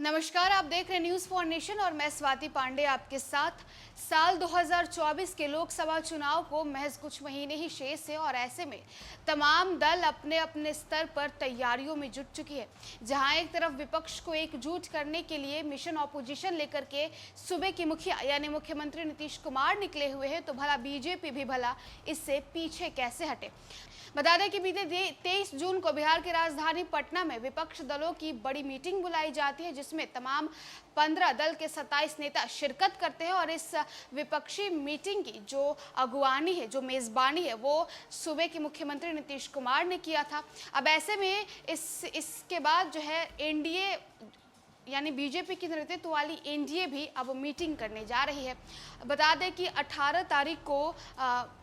नमस्कार, आप देख रहे हैं न्यूज़ फॉर नेशन और मैं स्वाति पांडे आपके साथ। साल 2024 के लोकसभा चुनाव को महज कुछ महीने ही शेष है और ऐसे में तमाम दल अपने अपने स्तर पर तैयारियों में जुट चुकी है। जहां एक तरफ विपक्ष को एकजुट करने के लिए मिशन ऑपोजिशन लेकर के सूबे के मुखिया यानी मुख्यमंत्री नीतीश कुमार निकले हुए हैं, तो भला बीजेपी भी भला इससे पीछे कैसे हटे। बता दें कि बीते 23 जून को बिहार की राजधानी पटना में विपक्ष दलों की बड़ी मीटिंग बुलाई जाती है, जिसमें तमाम 15 दल के 27 नेता शिरकत करते हैं और इस विपक्षी मीटिंग की जो अगुवानी है, जो मेजबानी है, वो सूबे के मुख्यमंत्री नीतीश कुमार ने किया था। अब ऐसे में इसके बाद जो है एनडीए यानी बीजेपी की नेतृत्व वाली एनडीए भी अब मीटिंग करने जा रही है। बता दें कि 18 तारीख को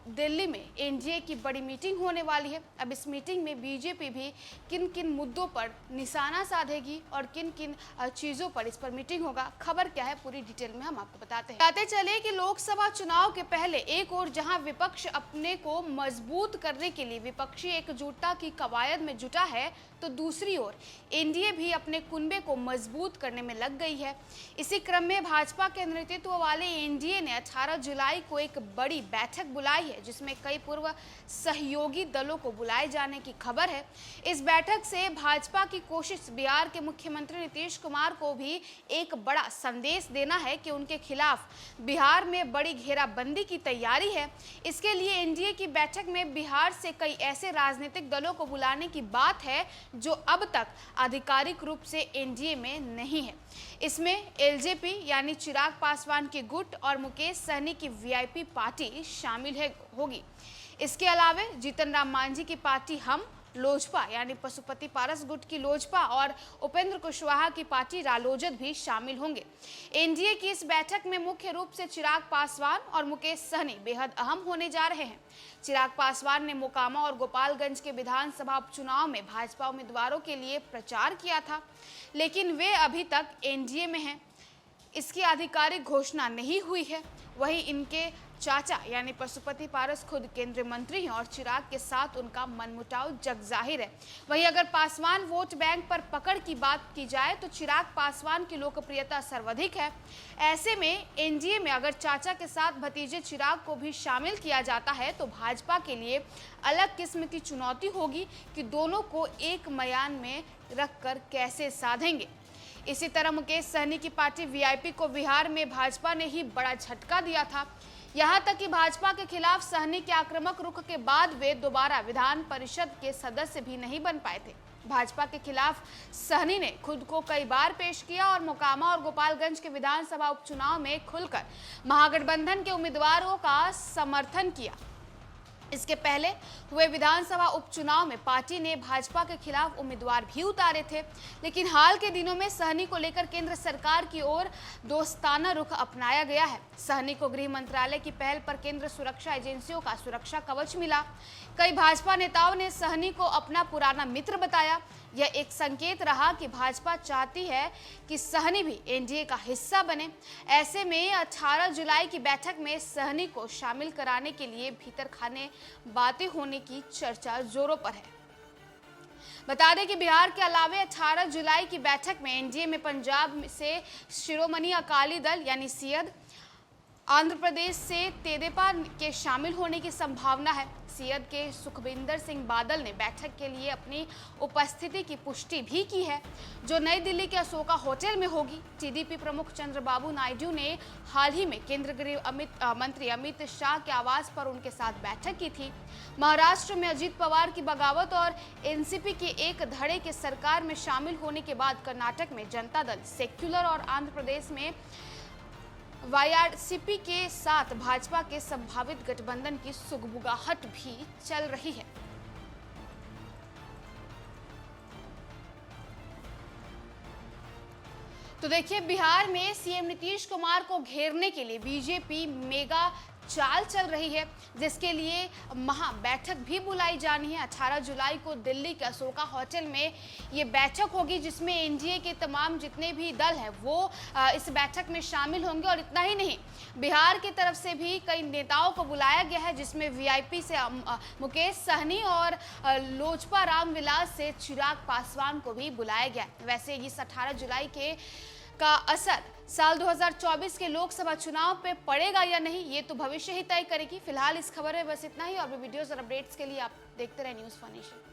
दिल्ली में एनडीए की बड़ी मीटिंग होने वाली है। अब इस मीटिंग में बीजेपी भी किन किन मुद्दों पर निशाना साधेगी और किन किन चीज़ों पर इस पर मीटिंग होगा, खबर क्या है पूरी डिटेल में हम आपको बताते हैं। बताते चले कि लोकसभा चुनाव के पहले एक ओर जहां विपक्ष अपने को मजबूत करने के लिए विपक्षी एकजुटता की कवायद में जुटा है, तो दूसरी ओर एनडीए भी अपने कुनबे को मजबूत करने में लग गई है। इसी क्रम में भाजपा के नेतृत्व वाले एनडीए ने 18 जुलाई को एक बड़ी बैठक बुलाई है, जिसमें कई पूर्व सहयोगी दलों को बुलाए जाने की खबर है। इस बैठक से भाजपा की कोशिश बिहार के मुख्यमंत्री नीतीश कुमार को भी एक बड़ा संदेश देना है कि उनके खिलाफ बिहार में बड़ी घेराबंदी की तैयारी है। इसके लिए एनडीए की बैठक में बिहार से कई ऐसे राजनीतिक दलों को बुलाने की बात है जो अब तक आधिकारिक रूप से एनडीए में नहीं है। इसमें एलजेपी यानी चिराग पासवान की गुट और मुकेश सहनी की वीआईपी पार्टी शामिल होगी। इसके अलावा जीतन राम मांझी की पार्टी हम लोजपा यानी पशुपति पारस गुट की लोजपा और उपेंद्र कुशवाहा की पार्टी रालोजद भी शामिल होंगे। एनडीए की इस बैठक में मुख्य रूप से चिराग पासवान और मुकेश सहनी बेहद अहम होने जा रहे हैं। चिराग पासवान ने मोकामा और गोपालगंज के विधानसभा उपचुनाव में भाजपा उम्मीदवारों के लिए प्रचार किया था, लेकिन वे अभी तक एनडीए में हैं। इसकी आधिकारिक घोषणा नहीं हुई है। वहीं इनके चाचा यानी पशुपति पारस खुद केंद्रीय मंत्री हैं और चिराग के साथ उनका मनमुटाव जग जाहिर है। वहीं अगर पासवान वोट बैंक पर पकड़ की बात की जाए तो चिराग पासवान की लोकप्रियता सर्वाधिक है। ऐसे में एनडीए में अगर चाचा के साथ भतीजे चिराग को भी शामिल किया जाता है तो भाजपा के लिए अलग किस्म की चुनौती होगी कि दोनों को एक म्यान में रखकर कैसे साधेंगे। इसी तरह मुकेश सहनी की पार्टी वीआईपी को बिहार में भाजपा ने ही बड़ा झटका दिया था। यहां तक कि भाजपा के खिलाफ सहनी के आक्रामक रुख के बाद वे दोबारा विधान परिषद के सदस्य भी नहीं बन पाए थे। भाजपा के खिलाफ सहनी ने खुद को कई बार पेश किया और मोकामा और गोपालगंज के विधानसभा उपचुनाव में खुलकर महागठबंधन के उम्मीदवारों का समर्थन किया। इसके पहले हुए विधानसभा उपचुनाव में पार्टी ने भाजपा के खिलाफ उम्मीदवार भी उतारे थे, लेकिन हाल के दिनों में सहनी को लेकर केंद्र सरकार की ओर दोस्ताना रुख अपनाया गया है। सहनी को गृह मंत्रालय की पहल पर केंद्र सुरक्षा एजेंसियों का सुरक्षा कवच मिला। कई भाजपा नेताओं ने सहनी को अपना पुराना मित्र बताया। यह एक संकेत रहा कि भाजपा चाहती है कि सहनी भी एनडीए का हिस्सा बने। ऐसे में 18 जुलाई की बैठक में सहनी को शामिल कराने के लिए भीतर खाने बातें होने की चर्चा जोरों पर है। बता दें कि बिहार के अलावे 18 जुलाई की बैठक में एनडीए में पंजाब से शिरोमणि अकाली दल यानी सीएद, आंध्र प्रदेश से तेदेपा के शामिल होने की संभावना है। सीएद के सुखविंदर सिंह बादल ने बैठक के लिए अपनी उपस्थिति की पुष्टि भी की है, जो नई दिल्ली के अशोका होटल में होगी। टीडीपी प्रमुख चंद्रबाबू नायडू ने हाल ही में केंद्रीय गृह मंत्री अमित शाह के आवास पर उनके साथ बैठक की थी। महाराष्ट्र में अजीत पवार की बगावत और एनसीपी के एक धड़े के सरकार में शामिल होने के बाद कर्नाटक में जनता दल सेक्युलर और आंध्र प्रदेश में वाईआरसीपी के साथ भाजपा के संभावित गठबंधन की सुगबुगाहट भी चल रही है। तो देखिए, बिहार में सीएम नीतीश कुमार को घेरने के लिए बीजेपी मेगा चाल चल रही है, जिसके लिए महा बैठक भी बुलाई जानी है। 18 जुलाई को दिल्ली के अशोका होटल में ये बैठक होगी, जिसमें एनडीए के तमाम जितने भी दल हैं वो इस बैठक में शामिल होंगे। और इतना ही नहीं, बिहार की तरफ से भी कई नेताओं को बुलाया गया है, जिसमें वीआईपी से मुकेश सहनी और लोजपा रामविलास से चिराग पासवान को भी बुलाया गया। वैसे इस 18 जुलाई का असर साल 2024 के लोकसभा चुनाव पे पड़ेगा या नहीं, ये तो भविष्य ही तय करेगी। फिलहाल इस खबर में बस इतना ही, और भी वीडियोस और अपडेट्स के लिए आप देखते रहे न्यूज़ फॉर नेशन।